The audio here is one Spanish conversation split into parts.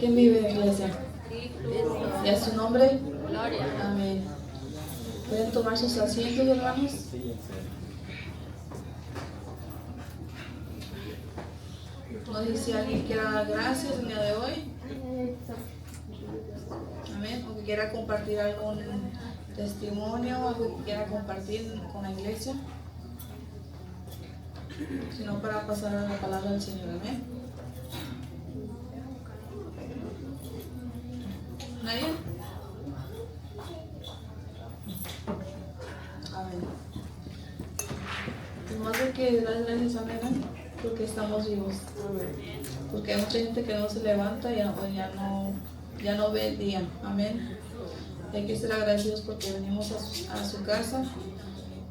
¿Quién vive en la iglesia? ¿Y a su nombre? Gloria. Amén. ¿Pueden tomar sus asientos, hermanos? No sé si alguien quiera dar gracias el día de hoy. Amén. O que quiera compartir algún testimonio, algo que quiera compartir con la iglesia. Si no, para pasar a la palabra del Señor. Amén. ¿Nadie? Amén. Más de que dar gracias a Dios, porque estamos vivos. Porque hay mucha gente que no se levanta y ya no ve el día. Amén. Y hay que ser agradecidos porque venimos a su casa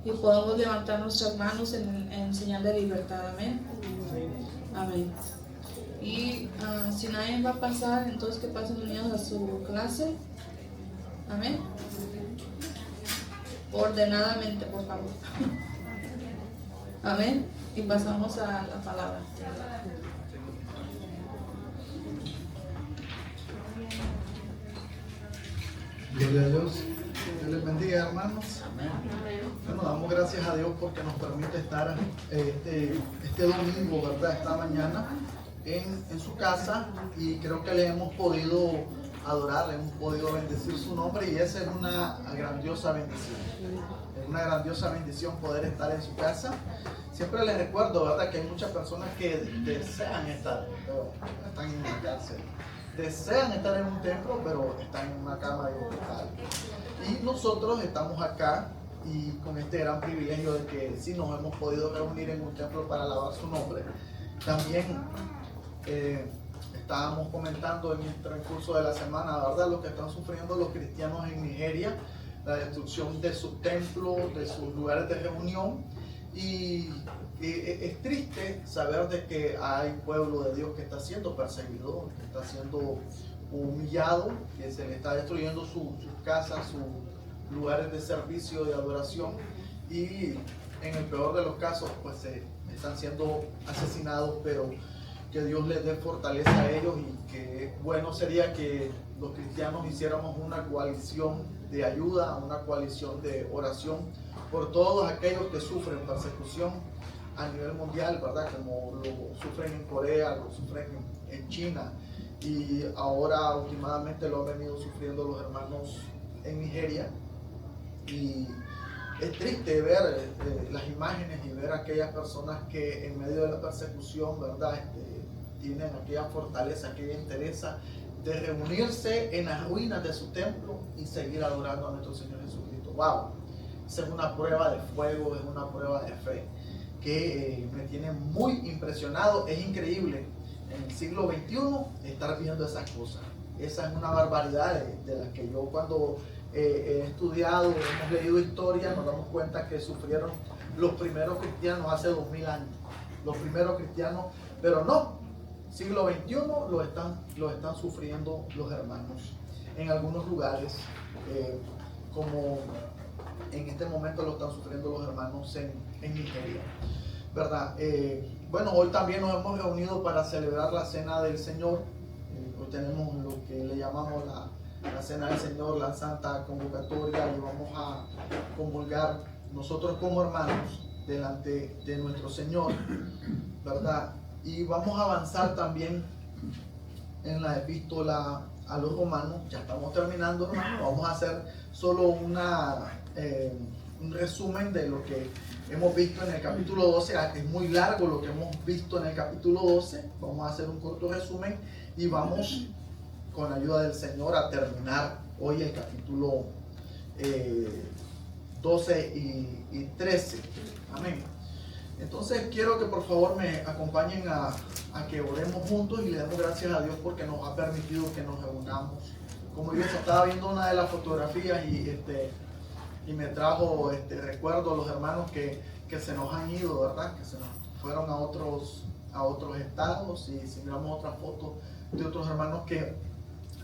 y podemos levantar nuestras manos en señal de libertad. Amén. Amén. Y si nadie va a pasar, entonces que pasen los niños a su clase. Amén. Ordenadamente, por favor. Amén. Y pasamos a la palabra. Gloria a Dios. Dios les bendiga, hermanos. Bueno, damos gracias a Dios porque nos permite estar este domingo, ¿verdad? Esta mañana en su casa, y creo que le hemos podido adorar, le hemos podido bendecir su nombre, y esa es una grandiosa bendición. Es una grandiosa bendición poder estar en su casa. Siempre les recuerdo, ¿verdad?, que hay muchas personas que desean estar, pero están en una cárcel. Desean estar en un templo, pero están en una cama de hospital. Y nosotros estamos acá y con este gran privilegio de que sí nos hemos podido reunir en un templo para alabar su nombre. También estábamos comentando en el transcurso de la semana, ¿verdad?, lo que están sufriendo los cristianos en Nigeria, la destrucción de sus templos, de sus lugares de reunión. Y es triste saber de que hay pueblo de Dios que está siendo perseguido, que está siendo humillado, que se le está destruyendo sus casas, sus lugares de servicio, de adoración, y en el peor de los casos pues están siendo asesinados, pero que Dios les dé fortaleza a ellos, y que bueno sería que los cristianos hiciéramos una coalición de ayuda, una coalición de oración por todos aquellos que sufren persecución a nivel mundial, ¿verdad? Como lo sufren en Corea, lo sufren en China, y ahora últimamente lo han venido sufriendo los hermanos en Nigeria. Y es triste ver las imágenes y ver a aquellas personas que en medio de la persecución, ¿verdad?, tienen aquella fortaleza, aquella entereza de reunirse en las ruinas de su templo y seguir adorando a nuestro Señor Jesucristo. ¡Wow! Esa es una prueba de fuego, es una prueba de fe que me tiene muy impresionado. Es increíble en el siglo XXI estar viendo esas cosas. Esa es una barbaridad de las que yo, cuando he estudiado, hemos leído historia, nos damos cuenta que sufrieron los primeros cristianos hace 2000 años. Los primeros cristianos, pero no, siglo XXI lo están sufriendo los hermanos en algunos lugares, como en este momento lo están sufriendo los hermanos en Nigeria, ¿verdad? Bueno, hoy también nos hemos reunido para celebrar la Cena del Señor. Hoy tenemos lo que le llamamos la Cena del Señor, la Santa Convocatoria, y vamos a comulgar nosotros como hermanos delante de nuestro Señor, ¿verdad? Y vamos a avanzar también en la epístola a los romanos. Ya estamos terminando, hermanos. Vamos a hacer solo un resumen de lo que hemos visto en el capítulo 12. Es muy largo lo que hemos visto en el capítulo 12. Vamos a hacer un corto resumen y vamos, con ayuda del Señor, a terminar hoy el capítulo 12 y 13. Amén. Entonces quiero que por favor me acompañen a que oremos juntos y le demos gracias a Dios porque nos ha permitido que nos reunamos. Como yo estaba viendo una de las fotografías y me trajo recuerdo a los hermanos que se nos han ido, ¿verdad? Que se nos fueron a otros estados, y si miramos otras fotos de otros hermanos que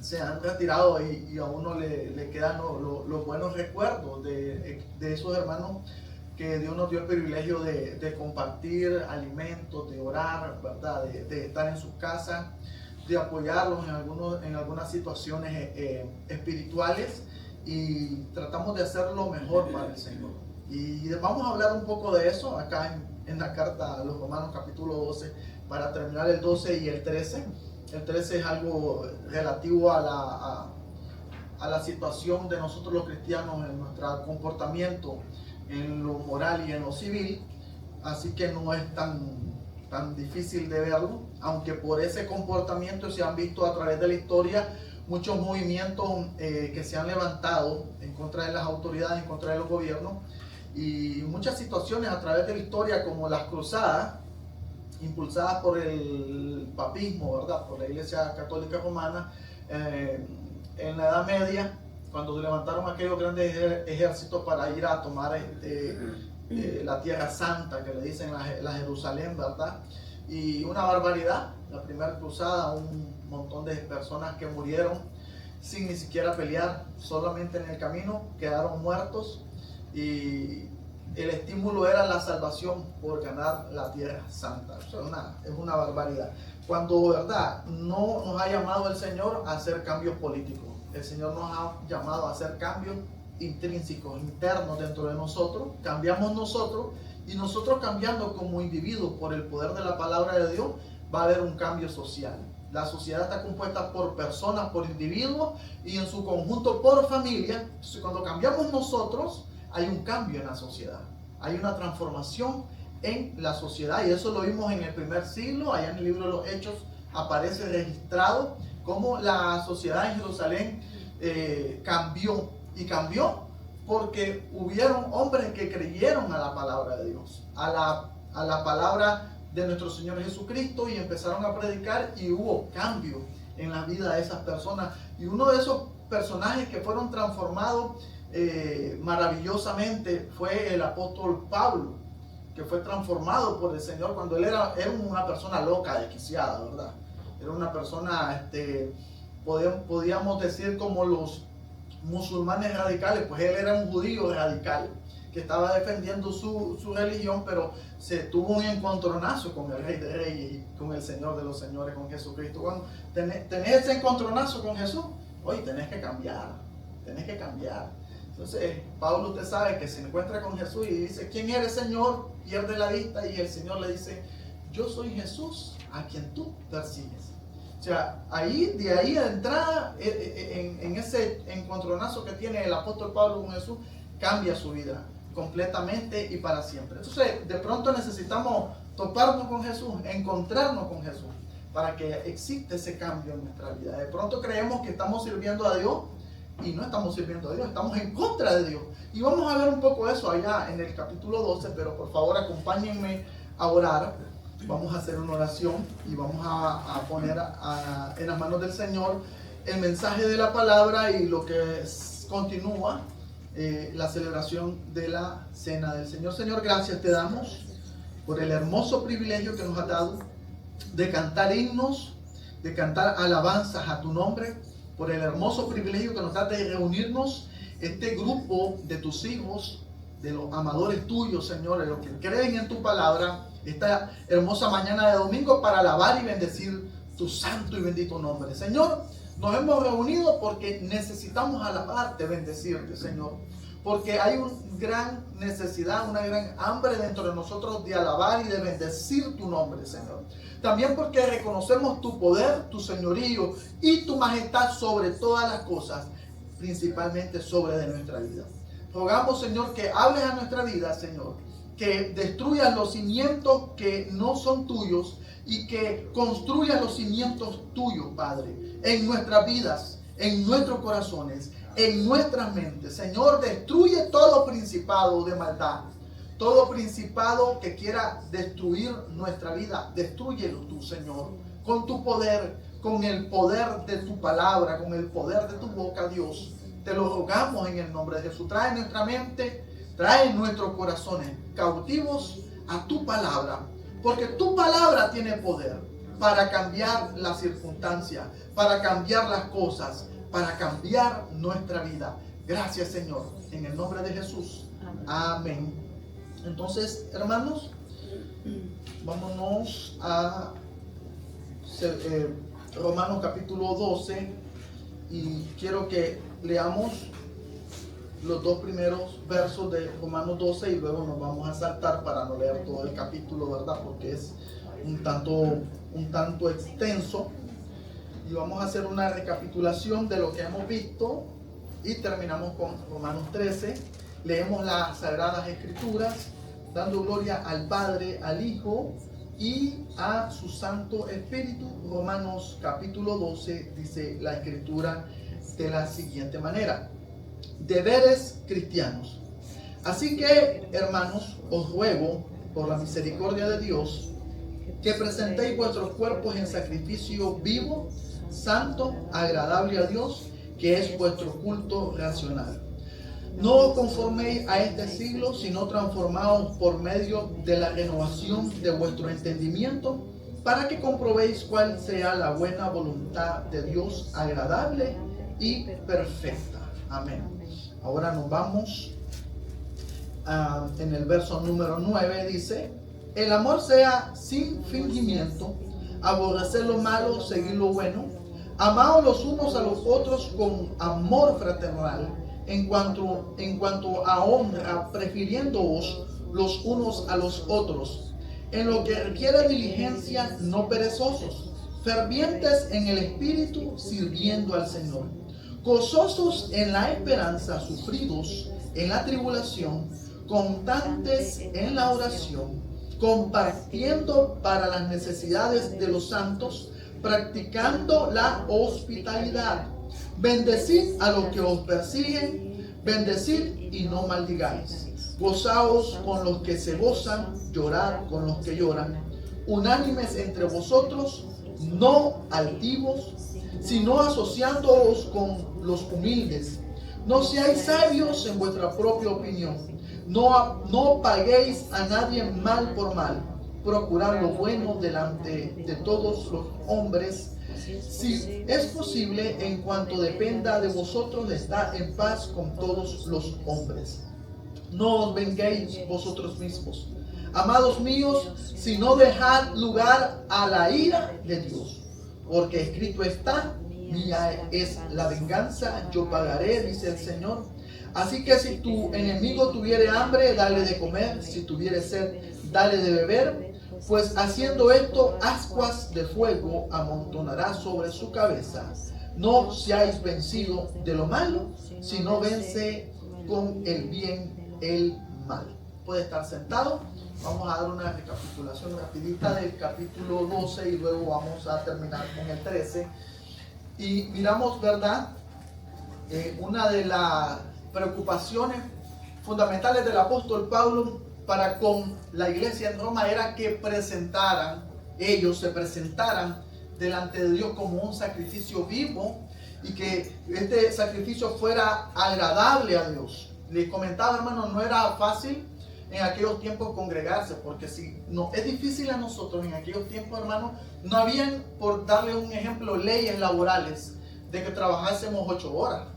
se han retirado, y a uno le quedan los buenos recuerdos de esos hermanos que Dios nos dio el privilegio de compartir alimentos, de orar, ¿verdad? De estar en sus casas, de apoyarlos en algunas situaciones espirituales, y tratamos de hacer lo mejor para el Señor. Y vamos a hablar un poco de eso acá en la carta a los Romanos capítulo 12, para terminar el 12 y el 13. El 13 es algo relativo a la situación de nosotros los cristianos en nuestro comportamiento, en lo moral y en lo civil, así que no es tan difícil de verlo, aunque por ese comportamiento se han visto a través de la historia muchos movimientos que se han levantado en contra de las autoridades, en contra de los gobiernos, y muchas situaciones a través de la historia, como las cruzadas impulsadas por el papismo, ¿verdad?, por la Iglesia Católica Romana en la Edad Media, cuando levantaron aquellos grandes ejércitos para ir a tomar la Tierra Santa, que le dicen la Jerusalén, ¿verdad? Y una barbaridad. La primera cruzada, un montón de personas que murieron sin ni siquiera pelear, solamente en el camino quedaron muertos, y el estímulo era la salvación por ganar la Tierra Santa. Es una barbaridad. Cuando, ¿verdad?, no nos ha llamado el Señor a hacer cambios políticos. El Señor nos ha llamado a hacer cambios intrínsecos, internos dentro de nosotros. Cambiamos nosotros, y nosotros cambiando como individuos por el poder de la palabra de Dios, va a haber un cambio social. La sociedad está compuesta por personas, por individuos, y en su conjunto por familia. Entonces, cuando cambiamos nosotros, hay un cambio en la sociedad, hay una transformación en la sociedad, y eso lo vimos en el primer siglo. Allá en el libro de los Hechos aparece registrado cómo la sociedad en Jerusalén cambió, y cambió porque hubieron hombres que creyeron a la palabra de Dios, a la palabra de nuestro Señor Jesucristo, y empezaron a predicar, y hubo cambio en la vida de esas personas. Y uno de esos personajes que fueron transformados maravillosamente fue el apóstol Pablo, que fue transformado por el Señor cuando él era una persona loca, desquiciada, ¿verdad? Era una persona, podíamos decir, como los musulmanes radicales. Pues él era un judío radical que estaba defendiendo su religión, pero se tuvo un encontronazo con el Rey de Reyes y con el Señor de los Señores, con Jesucristo. Cuando tenés ese encontronazo con Jesús, hoy tenés que cambiar. Entonces, Pablo, usted sabe que se encuentra con Jesús y dice: ¿quién eres, Señor? Pierde la vista, y el Señor le dice: yo soy Jesús a quien tú persigues. O sea, de ahí de entrada, en ese encontronazo que tiene el apóstol Pablo con Jesús, cambia su vida completamente y para siempre. Entonces, de pronto necesitamos toparnos con Jesús, encontrarnos con Jesús, para que exista ese cambio en nuestra vida. De pronto creemos que estamos sirviendo a Dios, y no estamos sirviendo a Dios, estamos en contra de Dios. Y vamos a ver un poco eso allá en el capítulo 12, pero por favor acompáñenme a orar. Vamos a hacer una oración y vamos a poner en las manos del Señor el mensaje de la palabra, y lo que continúa la celebración de la cena del Señor. Señor, gracias te damos por el hermoso privilegio que nos has dado de cantar himnos, de cantar alabanzas a tu nombre, por el hermoso privilegio que nos da de reunirnos, este grupo de tus hijos, de los amadores tuyos, Señor, de los que creen en tu palabra, esta hermosa mañana de domingo, para alabar y bendecir tu santo y bendito nombre. Señor, nos hemos reunido porque necesitamos alabarte, bendecirte, Señor, porque hay una gran necesidad, una gran hambre dentro de nosotros de alabar y de bendecir tu nombre, Señor. También porque reconocemos tu poder, tu señorío y tu majestad sobre todas las cosas, principalmente sobre de nuestra vida. Rogamos, Señor, que hables a nuestra vida, Señor, que destruyas los cimientos que no son tuyos, y que construyas los cimientos tuyos, Padre, en nuestras vidas, en nuestros corazones, en nuestras mentes. Señor, destruye todo principado de maldad, todo principado que quiera destruir nuestra vida. Destrúyelo tú, Señor, con tu poder, con el poder de tu palabra, con el poder de tu boca, Dios. Te lo rogamos en el nombre de Jesús. Trae nuestra mente, trae nuestros corazones cautivos a tu palabra, porque tu palabra tiene poder para cambiar las circunstancias, para cambiar las cosas, para cambiar nuestra vida. Gracias, Señor, en el nombre de Jesús. Amén. Entonces, hermanos, vámonos a Romanos capítulo 12 y quiero que leamos los dos primeros versos de Romanos 12 y luego nos vamos a saltar para no leer todo el capítulo, ¿verdad? Porque es un tanto extenso. Y vamos a hacer una recapitulación de lo que hemos visto y terminamos con Romanos 13. Leemos las Sagradas Escrituras, dando gloria al Padre, al Hijo y a su Santo Espíritu. Romanos capítulo 12 dice la Escritura de la siguiente manera: deberes cristianos. Así que, hermanos, os ruego por la misericordia de Dios que presentéis vuestros cuerpos en sacrificio vivo, santo, agradable a Dios, que es vuestro culto racional. No os conforméis a este siglo, sino transformaos por medio de la renovación de vuestro entendimiento, para que comprobéis cuál sea la buena voluntad de Dios, agradable y perfecta. Amén. Ahora nos vamos en el verso número 9, dice: el amor sea sin fingimiento, aborrecer lo malo, seguir lo bueno, amaos los unos a los otros con amor fraternal, en cuanto a honra, prefiriéndoos los unos a los otros, en lo que requiere diligencia, no perezosos, fervientes en el espíritu, sirviendo al Señor, gozosos en la esperanza, sufridos en la tribulación, constantes en la oración, compartiendo para las necesidades de los santos, practicando la hospitalidad. Bendecid a los que os persiguen, bendecid y no maldigáis. Gozaos con los que se gozan, llorad con los que lloran. Unánimes entre vosotros, no altivos, sino asociándoos con los humildes. No seáis sabios en vuestra propia opinión. No paguéis a nadie mal por mal. Procurad lo bueno delante de todos los hombres. Si es posible, en cuanto dependa de vosotros, estad en paz con todos los hombres. No os venguéis vosotros mismos, amados míos, sino dejad lugar a la ira de Dios. Porque escrito está: mía es la venganza, yo pagaré, dice el Señor. Así que si tu enemigo tuviere hambre, dale de comer; si tuviere sed, dale de beber. Pues haciendo esto, ascuas de fuego amontonará sobre su cabeza. No seáis vencidos de lo malo, sino vence con el bien el mal. Puede estar sentado. Vamos a dar una recapitulación rapidita del capítulo 12 y luego vamos a terminar con el 13. Y miramos, ¿verdad? Una de las preocupaciones fundamentales del apóstol Pablo para con la iglesia en Roma era que ellos se presentaran delante de Dios como un sacrificio vivo y que este sacrificio fuera agradable a Dios. Les comentaba, hermano, no era fácil en aquellos tiempos congregarse, porque si no es difícil a nosotros en aquellos tiempos, hermano, no habían, por darle un ejemplo, leyes laborales de que trabajásemos 8 horas.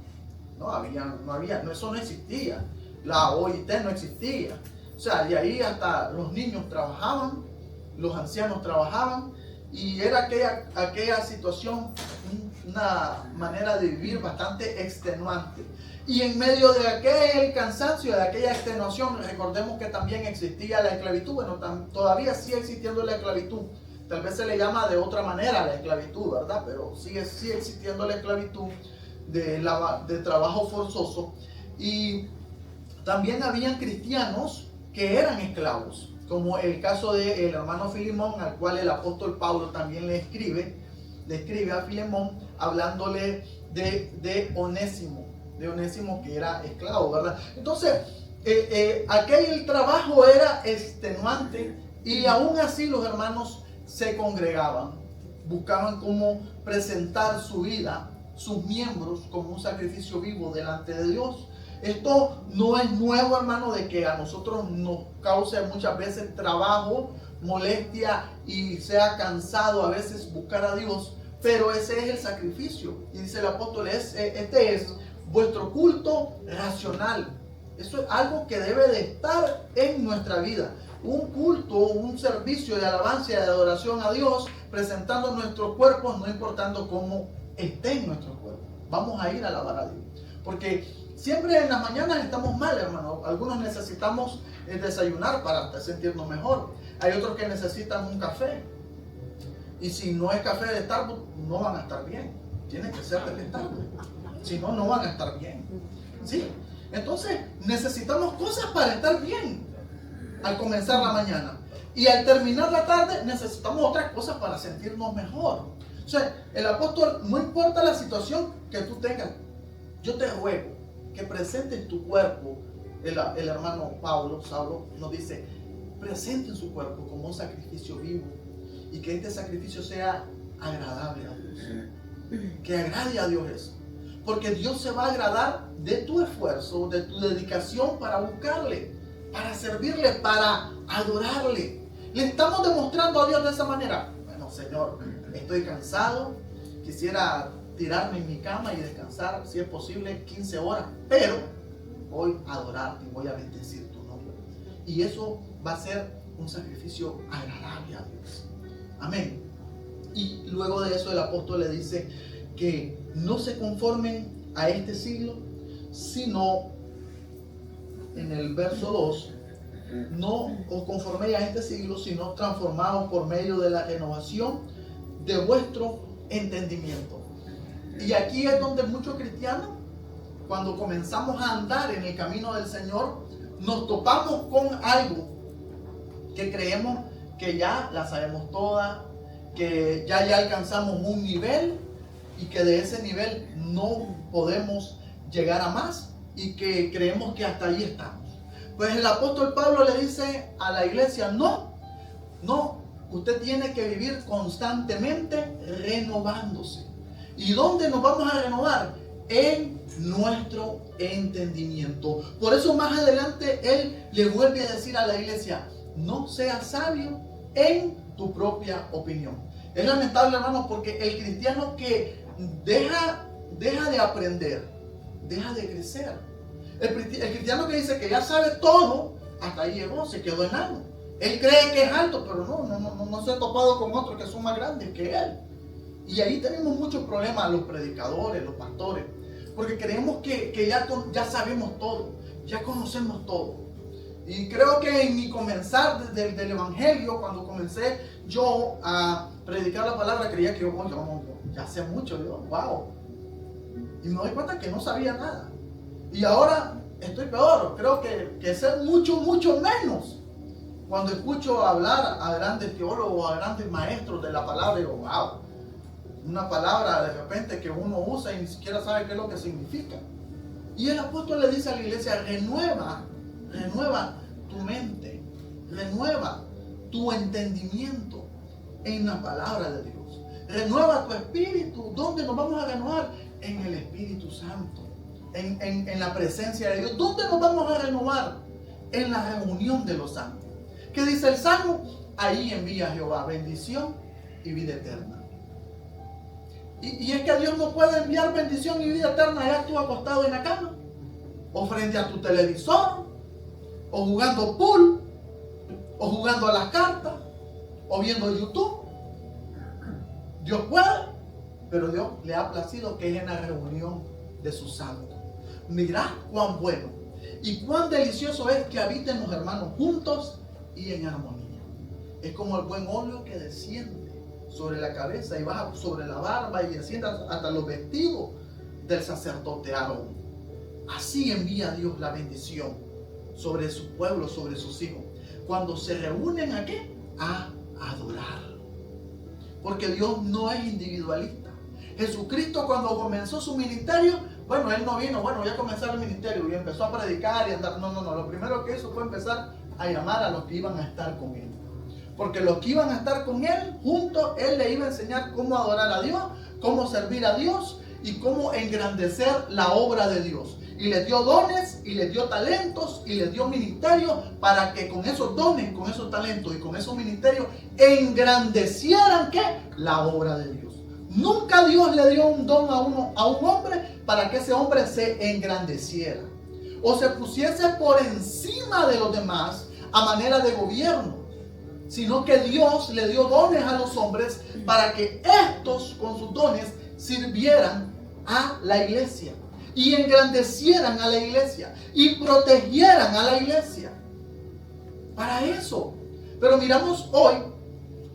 No había, eso no existía. La OIT no existía. O sea, de ahí hasta los niños trabajaban, los ancianos trabajaban, y era aquella situación, una manera de vivir bastante extenuante. Y en medio de aquel cansancio, de aquella extenuación, recordemos que también existía la esclavitud. Bueno, todavía sigue existiendo la esclavitud. Tal vez se le llama de otra manera la esclavitud, ¿verdad? Pero sigue existiendo la esclavitud de trabajo forzoso. Y también habían cristianos que eran esclavos, como el caso del hermano Filemón, al cual el apóstol Pablo también le escribe a Filemón, hablándole de Onésimo, que era esclavo, ¿verdad? Entonces, aquel trabajo era extenuante y aún así los hermanos se congregaban, buscaban cómo presentar su vida, sus miembros, como un sacrificio vivo delante de Dios. Esto no es nuevo, hermano, de que a nosotros nos cause muchas veces trabajo, molestia y sea cansado a veces buscar a Dios, pero ese es el sacrificio. Y dice el apóstol, este es vuestro culto racional. Eso es algo que debe de estar en nuestra vida. Un culto, un servicio de alabanza y de adoración a Dios presentando nuestros cuerpos, no importando cómo esté en nuestro cuerpo. Vamos a ir a alabar a Dios. Porque siempre en las mañanas estamos mal, hermano. Algunos necesitamos desayunar para sentirnos mejor. Hay otros que necesitan un café. Y si no es café de Starbucks, no van a estar bien. Tiene que ser del Starbucks. Si no, no van a estar bien. ¿Sí? Entonces, necesitamos cosas para estar bien al comenzar la mañana. Y al terminar la tarde, necesitamos otras cosas para sentirnos mejor. O sea, el apóstol, no importa la situación que tú tengas, yo te ruego que presentes tu cuerpo. El hermano Saulo nos dice, presenten su cuerpo como un sacrificio vivo y que este sacrificio sea agradable a Dios. Que agrade a Dios eso. Porque Dios se va a agradar de tu esfuerzo, de tu dedicación para buscarle, para servirle, para adorarle. Le estamos demostrando a Dios de esa manera. Bueno, Señor, estoy cansado, quisiera tirarme en mi cama y descansar, si es posible, 15 horas, pero voy a adorarte y voy a bendecir tu nombre. Y eso va a ser un sacrificio agradable a Dios. Amén. Y luego de eso el apóstol le dice que no se conformen a este siglo, sino en el verso 2, no os conforméis a este siglo, sino transformados por medio de la renovación de vuestro entendimiento. Y aquí es donde muchos cristianos, cuando comenzamos a andar en el camino del Señor, nos topamos con algo que creemos que ya la sabemos toda, que ya alcanzamos un nivel y que de ese nivel no podemos llegar a más y que creemos que hasta ahí estamos. Pues el apóstol Pablo le dice a la iglesia, no, usted tiene que vivir constantemente renovándose. ¿Y dónde nos vamos a renovar? En nuestro entendimiento. Por eso más adelante él le vuelve a decir a la iglesia, no seas sabio en tu propia opinión. Es lamentable, hermanos, porque el cristiano que deja de aprender, deja de crecer. El cristiano que dice que ya sabe todo, hasta ahí llegó, se quedó enano. Él cree que es alto, pero no se ha topado con otros que son más grandes que él. Y ahí tenemos muchos problemas los predicadores, los pastores, porque creemos que ya sabemos todo, ya conocemos todo. Y creo que en mi comenzar del evangelio, cuando comencé yo a predicar la palabra, creía que yo ya sé mucho, wow. Y me doy cuenta que no sabía nada. Y ahora estoy peor, creo que sé mucho menos. Cuando escucho hablar a grandes teólogos, a grandes maestros de la palabra, digo, wow. Una palabra de repente que uno usa y ni siquiera sabe qué es lo que significa. Y el apóstol le dice a la iglesia, renueva tu mente, renueva tu entendimiento en la palabra de Dios. Renueva tu espíritu. ¿Dónde nos vamos a renovar? En el Espíritu Santo, en la presencia de Dios. ¿Dónde nos vamos a renovar? En la reunión de los santos. ¿Qué dice el Salmo? Ahí envía Jehová bendición y vida eterna. Y es que Dios no puede enviar bendición y vida eterna allá tú acostado en la cama, o frente a tu televisor, o jugando pool, o jugando a las cartas, o viendo YouTube. Dios puede, pero Dios le ha placido que es en la reunión de sus santos. Mirad cuán bueno y cuán delicioso es que habiten los hermanos juntos y en armonía. Es como el buen óleo que desciende sobre la cabeza y baja sobre la barba y asciende hasta los vestidos del sacerdote Aarón. Así envía Dios la bendición sobre su pueblo, sobre sus hijos, cuando se reúnen ¿a qué? A adorar. Porque Dios no es individualista. Jesucristo, cuando comenzó su ministerio, bueno, él no vino, ya comenzó el ministerio y empezó a predicar y andar. No, lo primero que hizo fue empezar a llamar a los que iban a estar con él. Porque los que iban a estar con él, juntos, él le iba a enseñar cómo adorar a Dios, cómo servir a Dios y cómo engrandecer la obra de Dios. Y les dio dones, y les dio talentos, y les dio ministerios para que con esos dones, con esos talentos y con esos ministerios engrandecieran ¿qué? La obra de Dios. Nunca Dios le dio un don a un hombre para que ese hombre se engrandeciera o se pusiese por encima de los demás a manera de gobierno. sino que Dios le dio dones a los hombres para que estos con sus dones sirvieran a la iglesia y engrandecieran a la iglesia y protegieran a la iglesia. Para eso. Pero miramos hoy,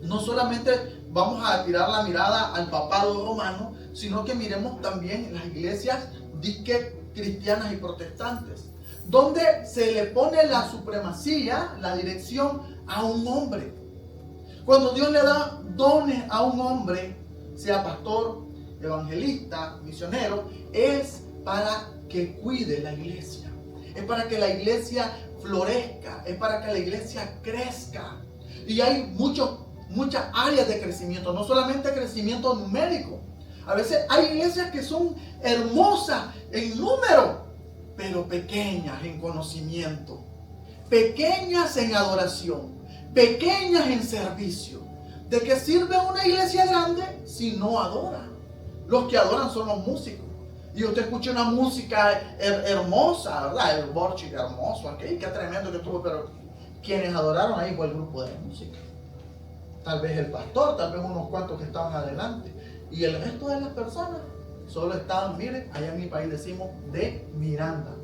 no solamente vamos a tirar la mirada al papado romano, sino que miremos también las iglesias disque cristianas y protestantes, donde se le pone la supremacía, la dirección a un hombre. Cuando Dios le da dones a un hombre, sea pastor, evangelista, misionero, es para que cuide la iglesia, es para que la iglesia florezca, es para que la iglesia crezca. Y hay muchas áreas de crecimiento, no solamente crecimiento numérico. A veces hay iglesias que son hermosas en número, pero pequeñas en conocimiento, pequeñas en adoración, pequeñas en servicio. ¿De qué sirve una iglesia grande si no adora? Los que adoran son los músicos. Y usted escucha una música hermosa, ¿verdad? El worship hermoso, aquí, qué tremendo que estuvo, pero quienes adoraron ahí fue el grupo de música. Tal vez el pastor, tal vez unos cuantos que estaban adelante. Y el resto de las personas solo estaban, miren, allá en mi país decimos, de Miranda.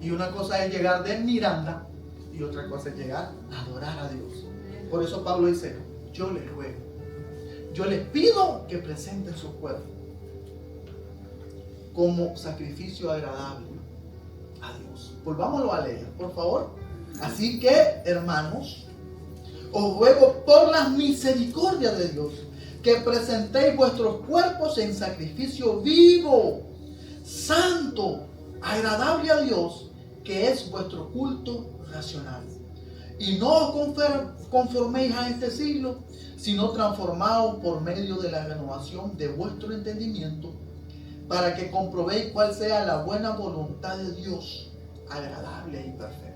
Y una cosa es llegar de Miranda y otra cosa es llegar a adorar a Dios. Por eso Pablo dice, yo les ruego, yo les pido que presenten su cuerpo como sacrificio agradable a Dios. Volvámoslo a leer, por favor. Así que, hermanos, os ruego por las misericordias de Dios que presentéis vuestros cuerpos en sacrificio vivo, santo, agradable a Dios, que es vuestro culto racional. Y no os conforméis a este siglo, sino transformaos por medio de la renovación de vuestro entendimiento, para que comprobéis cuál sea la buena voluntad de Dios, agradable y perfecta.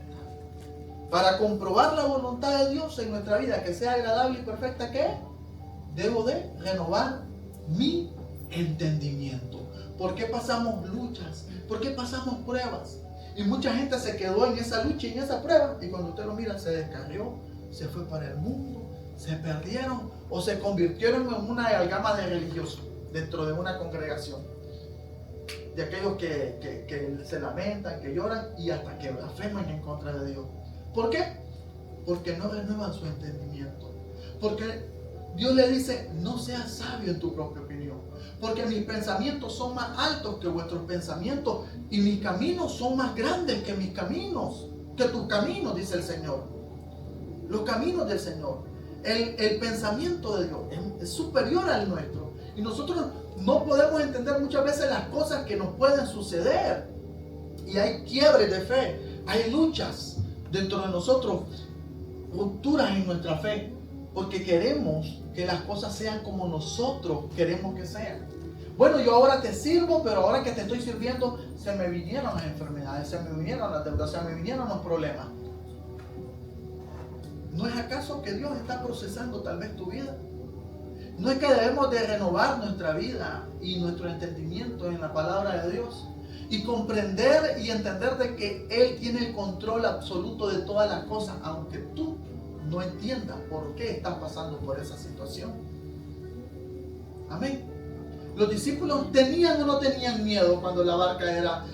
Para comprobar la voluntad de Dios en nuestra vida, que sea agradable y perfecta, ¿qué? Debo de renovar mi entendimiento. ¿Por qué pasamos luchas? ¿Por qué pasamos pruebas? Y mucha gente se quedó en esa lucha y en esa prueba, y cuando usted lo mira se descarrió, se fue para el mundo, se perdieron o se convirtieron en una amalgama de religiosos dentro de una congregación, de aquellos que se lamentan, que lloran y hasta que blasfeman en contra de Dios. ¿Por qué? Porque no renuevan su entendimiento. Porque Dios le dice, no seas sabio en tu propia opinión, porque mis pensamientos son más altos que vuestros pensamientos y mis caminos son más grandes que mis caminos, que tus caminos, dice el Señor. Los caminos del Señor, el pensamiento de Dios es superior al nuestro, y nosotros no podemos entender muchas veces las cosas que nos pueden suceder, y hay quiebres de fe, hay luchas dentro de nosotros, rupturas en nuestra fe, porque queremos que las cosas sean como nosotros queremos que sean. Bueno, yo ahora te sirvo, pero ahora que te estoy sirviendo, se me vinieron las enfermedades, se me vinieron las deudas, se me vinieron los problemas. ¿No es acaso que Dios está procesando tal vez tu vida? ¿No es que debemos de renovar nuestra vida y nuestro entendimiento en la palabra de Dios? Y comprender y entender de que Él tiene el control absoluto de todas las cosas, aunque tú no entiendas por qué estás pasando por esa situación. Amén. Los discípulos tenían o no tenían miedo cuando la barca era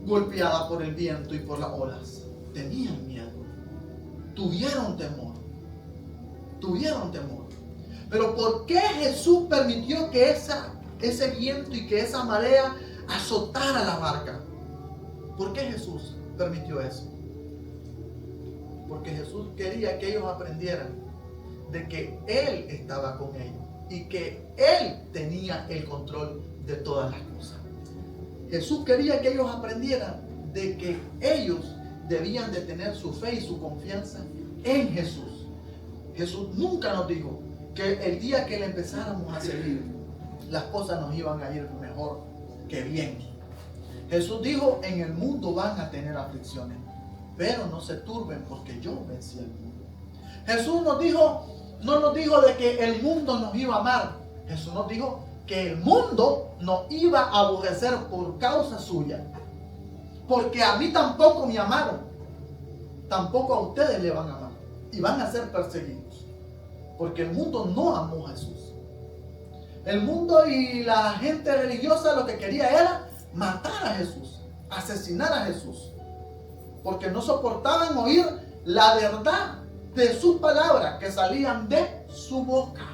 golpeada por el viento y por las olas. Tenían miedo. Tuvieron temor. Tuvieron temor. Pero ¿por qué Jesús permitió que ese viento y que esa marea azotara la barca? ¿Por qué Jesús permitió eso? Porque Jesús quería que ellos aprendieran de que Él estaba con ellos y que Él tenía el control de todas las cosas. Jesús quería que ellos aprendieran de que ellos debían de tener su fe y su confianza en Jesús. Jesús nunca nos dijo que el día que le empezáramos a seguir, las cosas nos iban a ir mejor que bien. Jesús dijo, en el mundo van a tener aflicciones, pero no se turben porque yo vencí al mundo. Jesús nos dijo, no nos dijo de que el mundo nos iba a amar. Jesús nos dijo que el mundo nos iba a aborrecer por causa suya. Porque a mí tampoco me amaron. Tampoco a ustedes le van a amar. y van a ser perseguidos. Porque el mundo no amó a Jesús. El mundo y la gente religiosa lo que quería era matar a Jesús, asesinar a Jesús. Porque no soportaban oír la verdad de sus palabras que salían de su boca.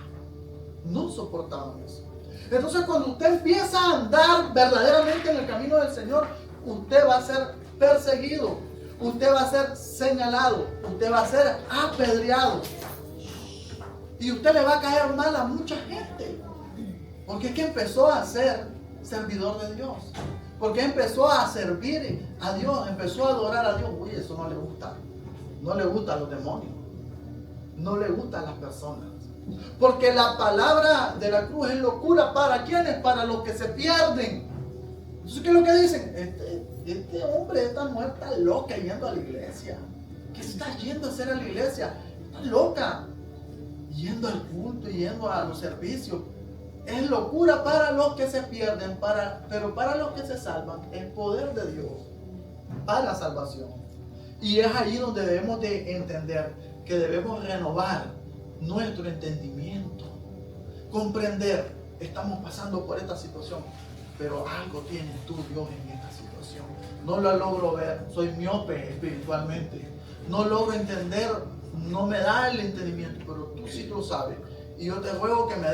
No soportaban eso. Entonces, cuando usted empieza a andar verdaderamente en el camino del Señor, usted va a ser perseguido, usted va a ser señalado, usted va a ser apedreado. Y usted le va a caer mal a mucha gente. Porque es que empezó a ser servidor de Dios. Porque empezó a servir a Dios, empezó a adorar a Dios. Uy, eso no le gusta. No le gusta a los demonios. No le gusta a las personas. Porque la palabra de la cruz es locura. ¿Para quiénes? Para los que se pierden. Entonces, ¿qué es lo que dicen? Este hombre, esta mujer está loca yendo a la iglesia. ¿Qué está yendo a hacer a la iglesia? Está loca. Yendo al culto, yendo a los servicios. Es locura para los que se pierden, pero para los que se salvan, el poder de Dios para la salvación. Y es ahí donde debemos de entender que debemos renovar nuestro entendimiento. Comprender, estamos pasando por esta situación, pero algo tienes tú, Dios, en esta situación. No lo logro ver, soy miope espiritualmente. No logro entender, no me da el entendimiento, pero tú sí lo sabes. Y yo te ruego que me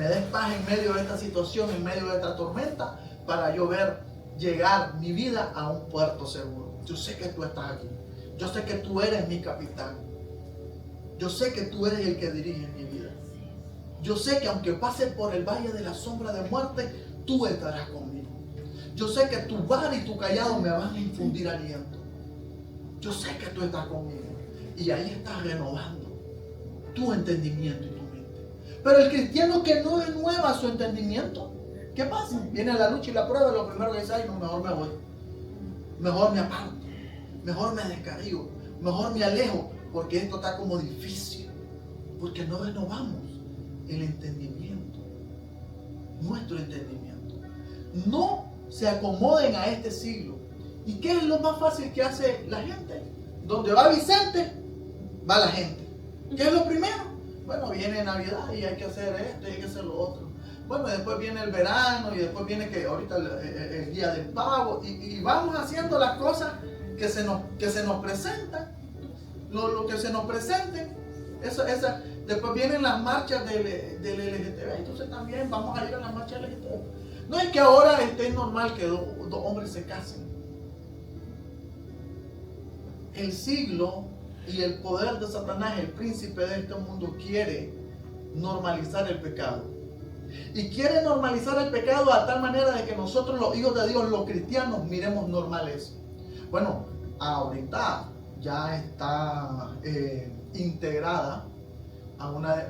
des paz en medio de esta situación, en medio de esta tormenta, para yo ver llegar mi vida a un puerto seguro. Yo sé que tú estás aquí. Yo sé que tú eres mi capitán. Yo sé que tú eres el que dirige mi vida. Yo sé que aunque pase por el valle de la sombra de muerte, tú estarás conmigo. Yo sé que tu vara y tu callado me van a infundir aliento. Yo sé que tú estás conmigo. Y ahí estás renovando tu entendimiento y tu mente. Pero el cristiano que no renueva su entendimiento, ¿qué pasa? Viene la lucha y la prueba y lo primero que dice, ay, no, mejor me voy. Mejor me aparto. Mejor me descarrío. Mejor me alejo. Porque esto está como difícil. Porque no renovamos el entendimiento. Nuestro entendimiento. No se acomoden a este siglo. ¿Y qué es lo más fácil que hace la gente? Donde va Vicente, va la gente. ¿Qué es lo primero? Bueno, viene Navidad y hay que hacer esto y hay que hacer lo otro. Bueno, después viene el verano y después viene que ahorita el día del pavo y vamos haciendo las cosas que se nos presentan. Lo que se nos presenten. Después vienen las marchas del LGTB. Entonces también vamos a ir a las marchas LGTB. No es que ahora esté normal que dos hombres se casen. El siglo y el poder de Satanás, el príncipe de este mundo, quiere normalizar el pecado. Y quiere normalizar el pecado a tal manera de que nosotros, los hijos de Dios, los cristianos, miremos normal eso. Bueno, ahorita ya está integrada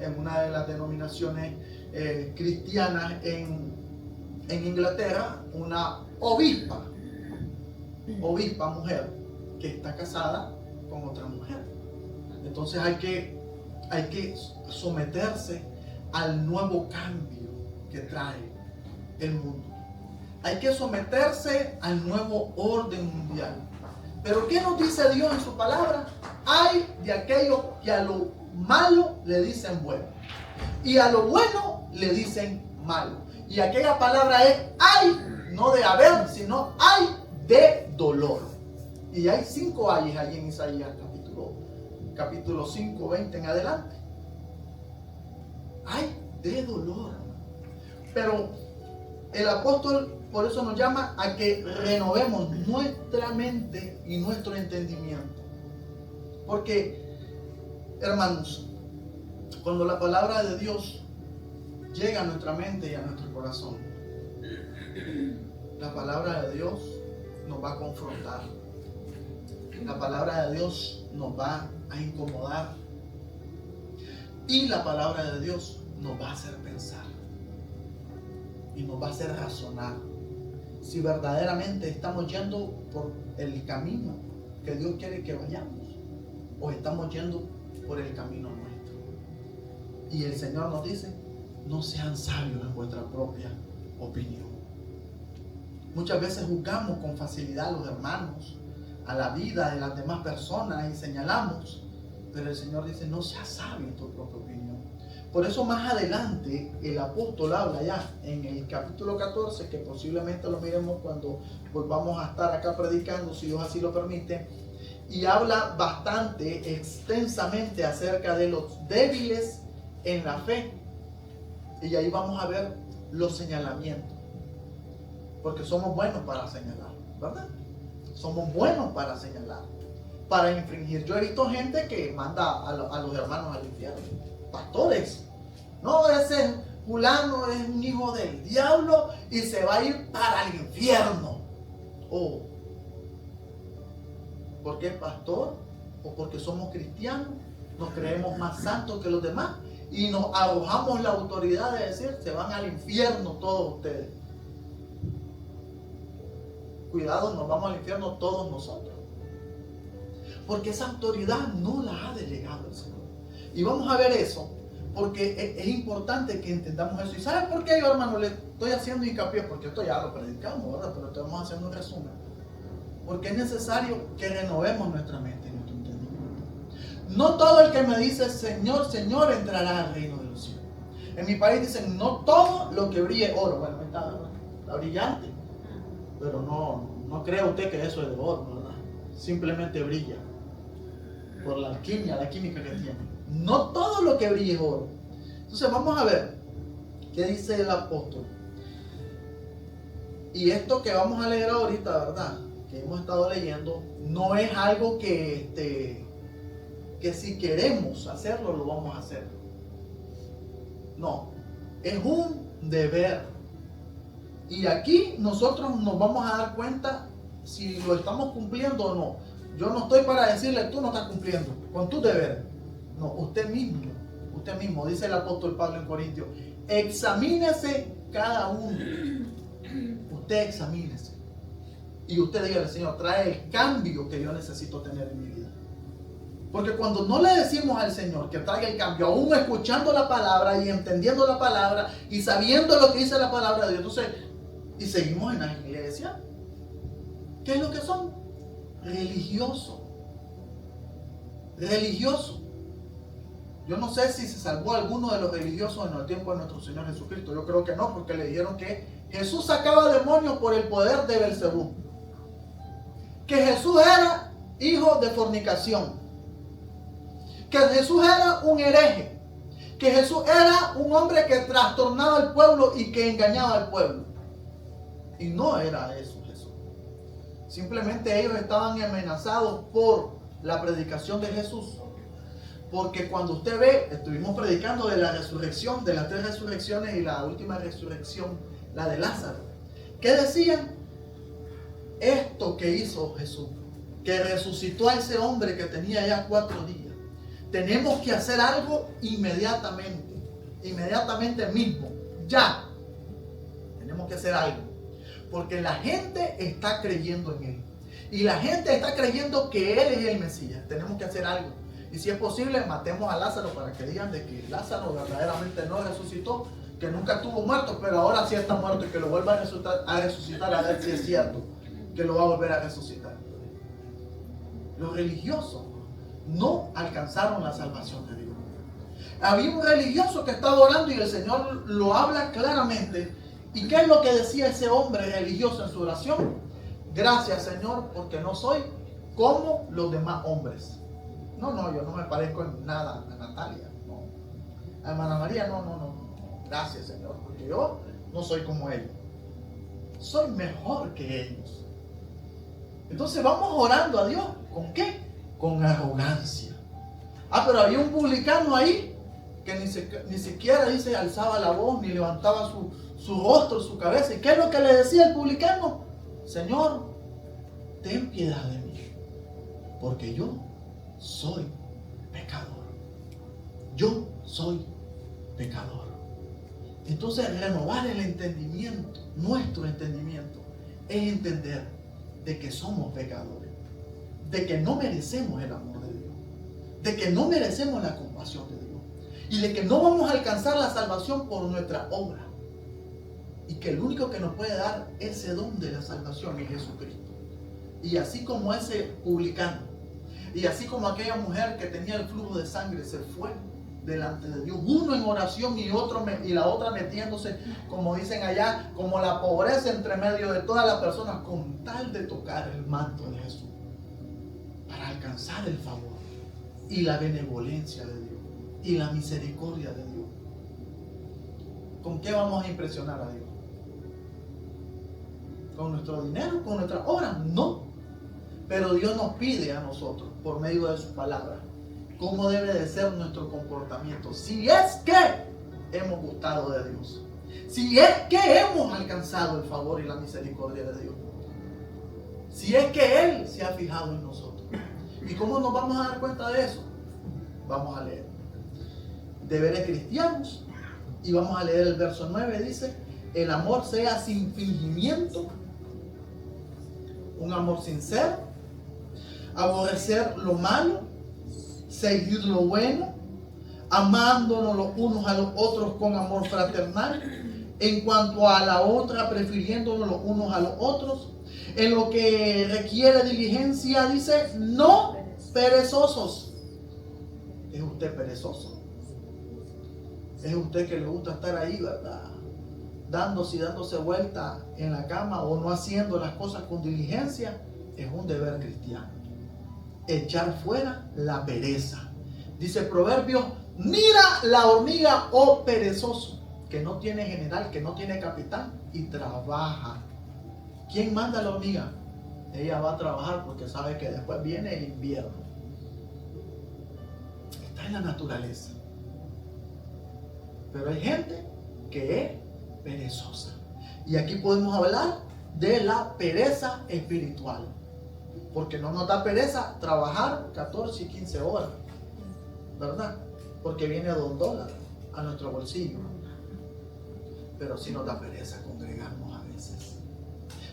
en una de las denominaciones cristianas en Inglaterra, una obispa mujer, que está casada con otra mujer. Entonces hay que someterse al nuevo cambio que trae el mundo. Hay que someterse al nuevo orden mundial. Pero ¿qué nos dice Dios en su palabra? Hay de aquellos que a lo malo le dicen bueno y a lo bueno le dicen malo. Y aquella palabra es hay, no de haber, sino hay de dolor. Y hay 5 ayes ahí en Isaías capítulo 5, 20 en adelante. Hay de dolor. Pero el apóstol por eso nos llama a que renovemos nuestra mente y nuestro entendimiento. Porque, hermanos, cuando la palabra de Dios llega a nuestra mente y a nuestro corazón, la palabra de Dios nos va a confrontar. La palabra de Dios nos va a incomodar. Y la palabra de Dios nos va a hacer pensar. Y nos va a hacer razonar. Si verdaderamente estamos yendo por el camino que Dios quiere que vayamos, o estamos yendo por el camino nuestro. Y el Señor nos dice, no sean sabios en vuestra propia opinión. Muchas veces juzgamos con facilidad a los hermanos, a la vida de las demás personas y señalamos, Pero el Señor dice, no seas sabio en tu propia opinión. Por eso más adelante el apóstol habla ya en el capítulo 14, que posiblemente lo miremos cuando volvamos a estar acá predicando, si Dios así lo permite, y habla bastante extensamente acerca de los débiles en la fe. Y ahí vamos a ver los señalamientos, porque somos buenos para señalar, ¿verdad? Somos buenos para señalar, para infringir. Yo he visto gente que manda a los hermanos al infierno, pastores. No, ese fulano es un hijo del diablo y se va a ir para el infierno. Oh, ¿por qué es pastor? ¿O porque somos cristianos? Nos creemos más santos que los demás y nos arrojamos la autoridad de decir, se van al infierno todos ustedes. Cuidado, nos vamos al infierno todos nosotros, porque esa autoridad no la ha delegado el Señor. Y vamos a ver eso, porque es importante que entendamos eso. ¿Y saben por qué yo, hermano, le estoy haciendo hincapié? Porque esto ya lo predicamos, ¿verdad? Pero estamos haciendo un resumen. Porque es necesario que renovemos nuestra mente y nuestro entendimiento. No todo el que me dice Señor, Señor entrará al reino de los cielos. En mi país dicen, no todo lo que brille es oro. Bueno, está brillante, pero no crea usted que eso es de oro, ¿verdad? Simplemente brilla por la alquimia, la química que tiene. No todo lo que brille es oro. Entonces vamos a ver qué dice el apóstol. Y esto que vamos a leer ahorita, ¿verdad?, que hemos estado leyendo, no es algo que si queremos hacerlo, lo vamos a hacer. No, es un deber. Y aquí nosotros nos vamos a dar cuenta si lo estamos cumpliendo o no. Yo no estoy para decirle, tú no estás cumpliendo con tu deber. No, usted mismo, dice el apóstol Pablo en Corintios, examínese cada uno. Usted examínese. Y usted diga, Señor, trae el cambio que yo necesito tener en mi vida. Porque cuando no le decimos al Señor que traiga el cambio, aún escuchando la palabra y entendiendo la palabra y sabiendo lo que dice la palabra de Dios, entonces, y seguimos en la iglesia, ¿qué es lo que son? Religiosos. Religiosos. Yo no sé si se salvó alguno de los religiosos en el tiempo de nuestro Señor Jesucristo. Yo creo que no, porque le dijeron que Jesús sacaba demonios por el poder de Belcebú. Que Jesús era hijo de fornicación. Que Jesús era un hereje. Que Jesús era un hombre que trastornaba al pueblo y que engañaba al pueblo. Y no era eso Jesús. Simplemente ellos estaban amenazados por la predicación de Jesús. Porque cuando usted ve, estuvimos predicando de la resurrección, de las 3 resurrecciones y la última resurrección, la de Lázaro. ¿Qué decían? Esto que hizo Jesús, que resucitó a ese hombre que tenía ya 4 días. Tenemos que hacer algo inmediatamente mismo, ya. Tenemos que hacer algo, porque la gente está creyendo en Él. Y la gente está creyendo que Él es el Mesías. Tenemos que hacer algo. Y si es posible, matemos a Lázaro para que digan de que Lázaro verdaderamente no resucitó, que nunca estuvo muerto, pero ahora sí está muerto y que lo vuelva a resucitar, a ver si es cierto que lo va a volver a resucitar. Los religiosos no alcanzaron la salvación de Dios. Había un religioso que estaba orando y el Señor lo habla claramente. ¿Y qué es lo que decía ese hombre religioso en su oración? Gracias, Señor, porque no soy como los demás hombres. No, yo no me parezco en nada a Natalia, no. A hermana María, no. Gracias, Señor, porque yo no soy como ellos. Soy mejor que ellos. Entonces vamos orando a Dios. ¿Con qué? Con arrogancia. Pero había un publicano ahí que ni siquiera dice alzaba la voz, ni levantaba su rostro, su cabeza. ¿Y qué es lo que le decía el publicano? Señor, ten piedad de mí, porque yo soy pecador. Yo soy pecador. Entonces renovar el entendimiento, nuestro entendimiento, es entender de que somos pecadores, de que no merecemos el amor de Dios, de que no merecemos la compasión de Dios y de que no vamos a alcanzar la salvación por nuestra obra, y que el único que nos puede dar ese don de la salvación es Jesucristo. Y así como ese publicano, Y así como aquella mujer que tenía el flujo de sangre se fue delante de Dios, uno en oración y la otra metiéndose, como dicen allá, como la pobreza entre medio de todas las personas, con tal de tocar el manto de Jesús, para alcanzar el favor y la benevolencia de Dios y la misericordia de Dios. ¿Con qué vamos a impresionar a Dios? ¿Con nuestro dinero? ¿Con nuestra obra? No. Pero Dios nos pide a nosotros, por medio de su palabra, cómo debe de ser nuestro comportamiento. Si es que hemos gustado de Dios. Si es que hemos alcanzado el favor y la misericordia de Dios. Si es que Él se ha fijado en nosotros. ¿Y cómo nos vamos a dar cuenta de eso? Vamos a leer. Deberes cristianos. Y vamos a leer el verso 9. Dice, el amor sea sin fingimiento. Un amor sincero. Aborrecer lo malo. Seguir lo bueno. Amándonos los unos a los otros con amor fraternal. En cuanto a la otra, prefiriéndonos los unos a los otros. En lo que requiere diligencia, dice, no perezosos. ¿Es usted perezoso? ¿Es usted que le gusta estar ahí, verdad? Dándose vuelta en la cama o no haciendo las cosas con diligencia. Es un deber cristiano. Echar fuera la pereza. Dice Proverbios, mira la hormiga, oh perezoso, que no tiene general, que no tiene capitán y trabaja. ¿Quién manda a la hormiga? Ella va a trabajar porque sabe que después viene el invierno. Está en la naturaleza. Pero hay gente que es perezosa. Y aquí podemos hablar de la pereza espiritual. Porque no nos da pereza trabajar 14 y 15 horas. ¿Verdad? Porque viene $2 a nuestro bolsillo. Pero sí nos da pereza congregarnos a veces.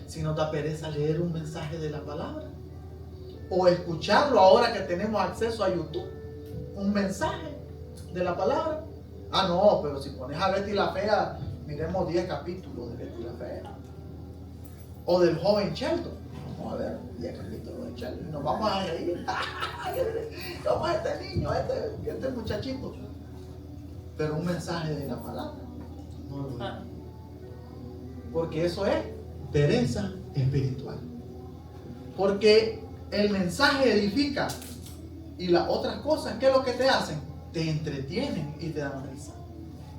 Si nos da pereza leer un mensaje de la palabra o escucharlo ahora que tenemos acceso a YouTube, un mensaje de la palabra. Ah, no, pero si pones a Betty la Fea, miremos 10 capítulos de Betty la Fea o del joven Sheldon. Vamos a ver 10 capítulos de Sheldon y nos vamos a reír. ¿Cómo es este niño, este muchachito? Pero un mensaje de la palabra no lo es. Porque eso es pereza espiritual. Porque el mensaje edifica y las otras cosas, ¿qué es lo que te hacen? Te entretienen y te dan risa.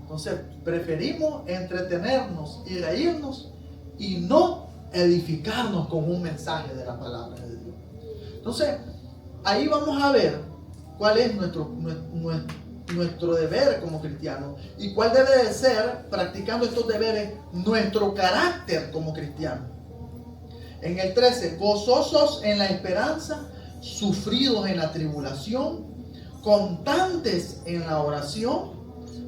Entonces preferimos entretenernos y reírnos y no edificarnos con un mensaje de la palabra de Dios. Entonces ahí vamos a ver cuál es nuestro deber como cristianos y cuál debe de ser, practicando estos deberes, nuestro carácter como cristianos. En el 13, gozosos en la esperanza, sufridos en la tribulación, constantes en la oración,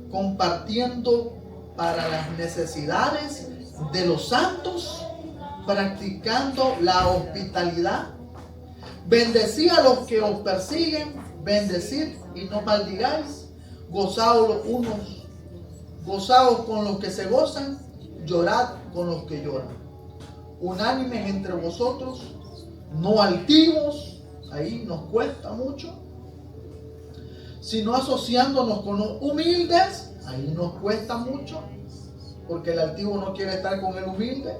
compartiendo para las necesidades de los santos, practicando la hospitalidad, bendecid a los que os persiguen, bendecid y no maldigáis, gozaos los unos, gozaos con los que se gozan, llorad con los que lloran, unánimes entre vosotros, no altivos, ahí nos cuesta mucho, sino asociándonos con los humildes, ahí nos cuesta mucho, porque el altivo no quiere estar con el humilde.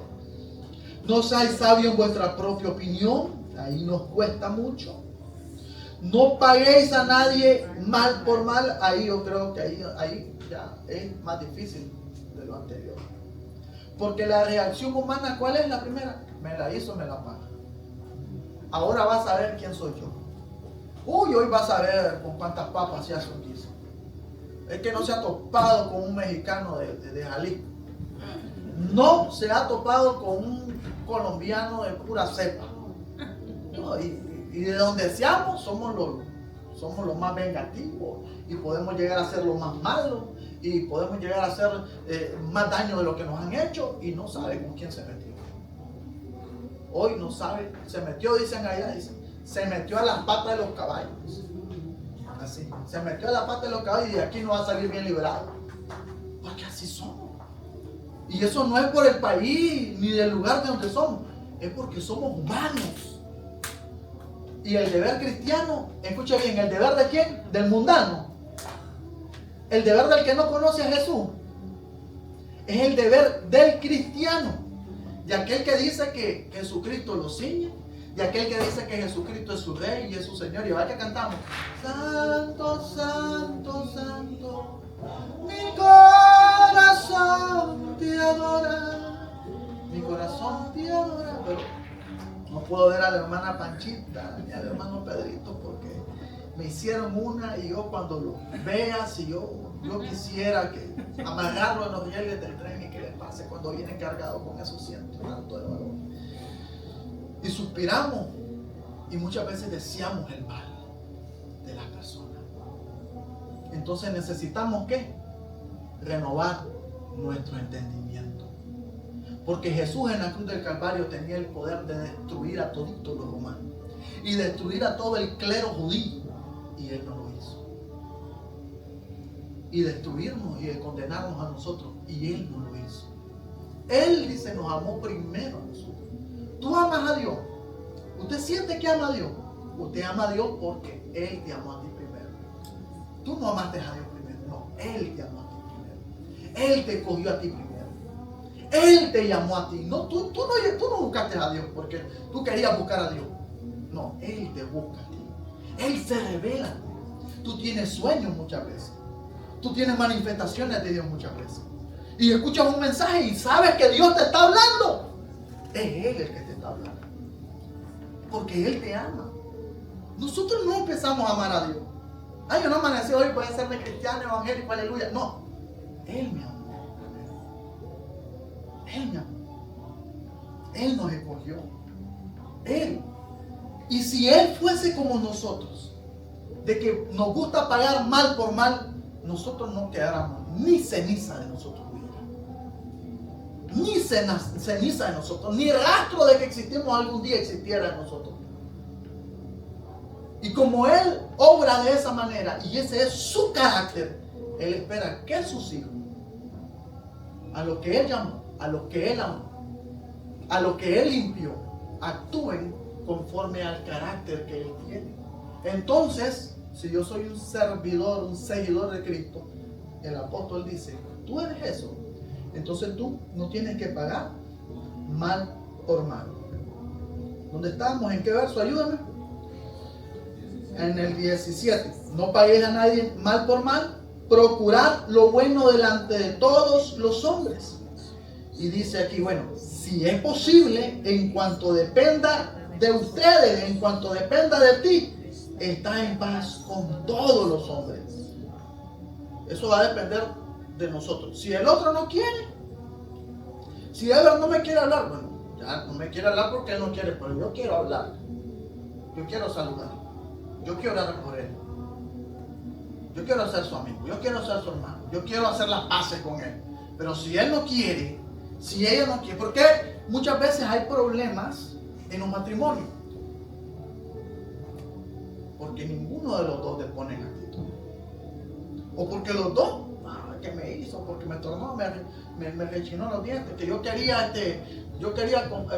No seáis sabios en vuestra propia opinión, ahí nos cuesta mucho. No paguéis a nadie mal por mal, ahí yo creo que ahí ya es más difícil de lo anterior. Porque la reacción humana, ¿cuál es la primera? Me la hizo, me la paga. Ahora vas a ver quién soy yo. Uy, hoy vas a ver con cuántas papas se hace un guiso. Es que no se ha topado con un mexicano de Jalisco. No se ha topado con un colombiano de pura cepa. No, y de donde seamos, somos los más vengativos y podemos llegar a ser los más malos y podemos llegar a hacer más daño de lo que nos han hecho y no sabe con quién se metió. Hoy no sabe, se metió, dicen allá, se metió a las patas de los caballos. Así, se metió a la pata de los caballos y de aquí no va a salir bien librado. Porque así somos. Y eso no es por el país ni del lugar de donde somos, es porque somos humanos. Y el deber cristiano, escucha bien, ¿el deber de quién? Del mundano. El deber del que no conoce a Jesús. Es el deber del cristiano. De aquel que dice que Jesucristo lo ciñe. De aquel que dice que Jesucristo es su Rey y es su Señor. Y ahora que cantamos: Santo, Santo, Santo, mi corazón te adora. Mi corazón te adora. Pero no puedo ver a la hermana Panchita ni al hermano Pedrito porque me hicieron una, y yo cuando lo vea, si yo quisiera que amarrarlo en los rieles del tren y que le pase cuando viene cargado con esos cientos tanto de valor. Y suspiramos y muchas veces deseamos el mal de las personas. Entonces necesitamos ¿qué? Renovar nuestro entendimiento. Porque Jesús en la cruz del Calvario tenía el poder de destruir a todos los romanos y destruir a todo el clero judío, y Él no lo hizo. Y destruirnos y de condenarnos a nosotros, y Él no lo hizo. Él dice, nos amó primero a nosotros. Tú amas a Dios. Usted siente que ama a Dios. Usted ama a Dios porque Él te amó a ti primero. Tú no amaste a Dios primero. No, Él te amó a ti primero. Él te cogió a ti primero. Él te llamó a ti. No, tú no buscaste a Dios porque tú querías buscar a Dios. No, Él te busca a ti. Él se revela a ti. Tú tienes sueños muchas veces. Tú tienes manifestaciones de Dios muchas veces. Y escuchas un mensaje y sabes que Dios te está hablando. Es Él el que te está hablando. Porque Él te ama. Nosotros no empezamos a amar a Dios. Ay, yo no amanecí hoy, voy a serme cristiano, evangélico, aleluya. No. Él me amó. Él me amó. Él nos escogió. Él. Y si Él fuese como nosotros, de que nos gusta pagar mal por mal, nosotros no quedáramos ni ceniza de nosotros hubiera. Ni ceniza de nosotros, ni rastro de que existimos algún día existiera en nosotros. Y como Él obra de esa manera, y ese es su carácter, Él espera que sus hijos, a los que Él llamó, a los que Él amó, a los que Él limpió, actúen conforme al carácter que Él tiene. Entonces, si yo soy un servidor, un seguidor de Cristo, el apóstol dice, tú eres eso. Entonces tú no tienes que pagar mal por mal. ¿Dónde estamos? ¿En qué verso? Ayúdame. En el 17. No paguéis a nadie mal por mal. Procurad lo bueno delante de todos los hombres. Y dice aquí, bueno, si es posible, en cuanto dependa de ustedes, en cuanto dependa de ti, está en paz con todos los hombres. Eso va a depender de nosotros. Si el otro no quiere, si Ever no me quiere hablar, bueno, ya no me quiere hablar porque él no quiere, pero yo quiero hablar. Yo quiero saludar. Yo quiero orar por él. Yo quiero ser su amigo. Yo quiero ser su hermano. Yo quiero hacer las paces con él. Pero si él no quiere, si ella no quiere, porque muchas veces hay problemas en un matrimonio. Porque ninguno de los dos te pone en actitud. O porque los dos, ¿qué me hizo? Porque me tornó, me rechinó los dientes. Que yo quería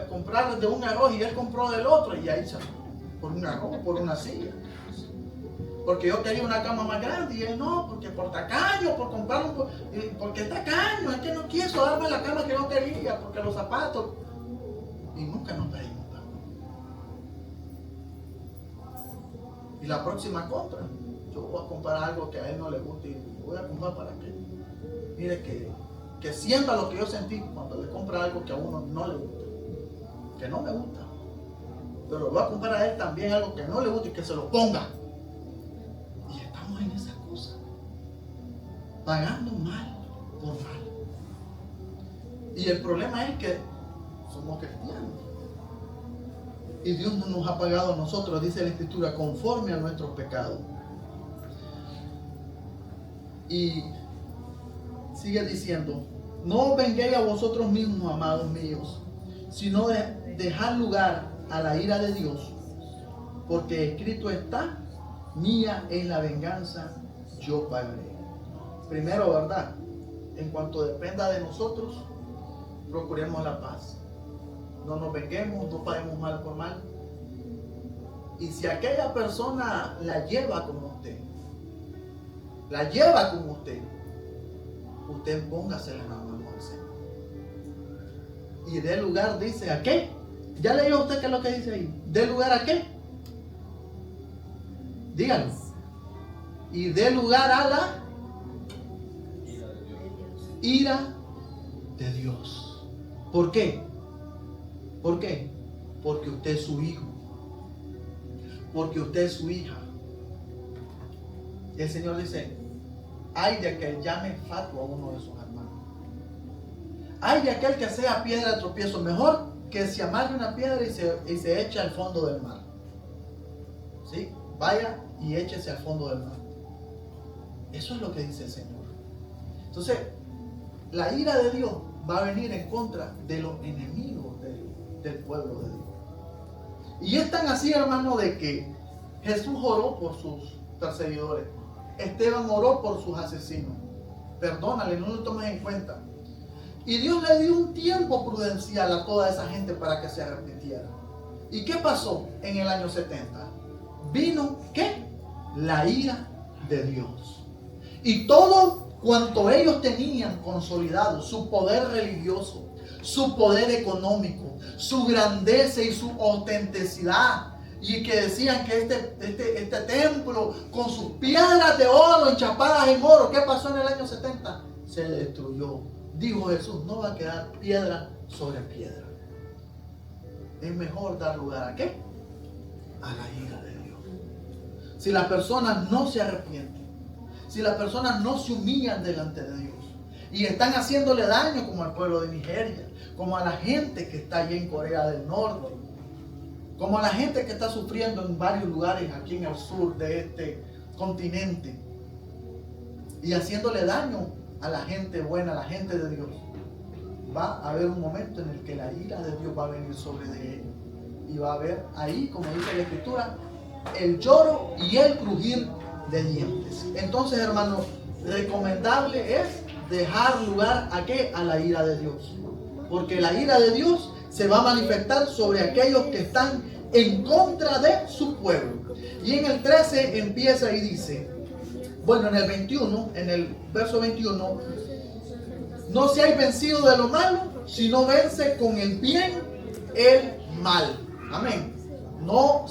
comprar de un arroz y él compró del otro. Y ahí se por un arroz, por una silla. Porque yo quería una cama más grande y él no, porque por tacaño, por comprar porque es tacaño, es que no quiso darme la cama que yo quería, porque los zapatos. Y nunca nos pedimos perdón. Y la próxima compra, yo voy a comprar algo que a él no le guste y voy a comprar para que, mire, que sienta lo que yo sentí cuando le compra algo que a uno no le gusta, que no me gusta. Pero voy a comprar a él también algo que no le guste y que se lo ponga. Y estamos en esa cosa, pagando mal por mal. Y el problema es que somos cristianos. Y Dios no nos ha pagado a nosotros, dice la Escritura, conforme a nuestros pecados. Y sigue diciendo, no os venguéis a vosotros mismos, amados míos, sino dejad lugar a la ira de Dios, porque escrito está, mía es la venganza, yo pagaré. Primero, ¿verdad? En cuanto dependa de nosotros, procuremos la paz. No nos venguemos, no paguemos mal por mal. Y si aquella persona la lleva como usted, usted póngase en la mano al Señor. Y dé lugar, dice, ¿a qué? ¿Ya leyó usted qué es lo que dice ahí? ¿Dé lugar a qué? Dígalo. Y dé lugar a la ira de Dios. ¿Por qué? ¿Por qué? Porque usted es su hijo. Porque usted es su hija. Y el Señor dice, ay de aquel llame fatuo a uno de sus hermanos. Ay de aquel que sea piedra de tropiezo. Mejor que se amarre una piedra y se eche al fondo del mar. ¿Sí? Vaya y échese al fondo del mar. Eso es lo que dice el Señor. Entonces, la ira de Dios va a venir en contra de los enemigos del pueblo de Dios. Y es tan así, hermano, de que Jesús oró por sus perseguidores. Esteban oró por sus asesinos. Perdónale, no lo tomes en cuenta. Y Dios le dio un tiempo prudencial a toda esa gente para que se arrepintiera. ¿Y qué pasó en el año 70? Vino, ¿qué? La ira de Dios. Y todo cuanto ellos tenían consolidado, su poder religioso, su poder económico, su grandeza y su autenticidad, y que decían que este templo con sus piedras de oro enchapadas en oro, ¿qué pasó en el año 70? Se destruyó. Dijo Jesús, no va a quedar piedra sobre piedra. Es mejor dar lugar ¿a qué? A la ira de Dios. Si las personas no se arrepienten, si las personas no se humillan delante de Dios y están haciéndole daño como al pueblo de Nigeria, como a la gente que está allí en Corea del Norte, como a la gente que está sufriendo en varios lugares aquí en el sur de este continente, y haciéndole daño a la gente buena, a la gente de Dios, va a haber un momento en el que la ira de Dios va a venir sobre de ellos. Y va a haber ahí, como dice la Escritura, el lloro y el crujir de dientes. Entonces, hermano, recomendable es dejar lugar ¿a qué? A la ira de Dios. Porque la ira de Dios se va a manifestar sobre aquellos que están en contra de su pueblo. Y en el 13 empieza y dice, bueno, en el 21, en el verso 21, no seáis vencidos de lo malo, sino vence con el bien el mal. Amén. No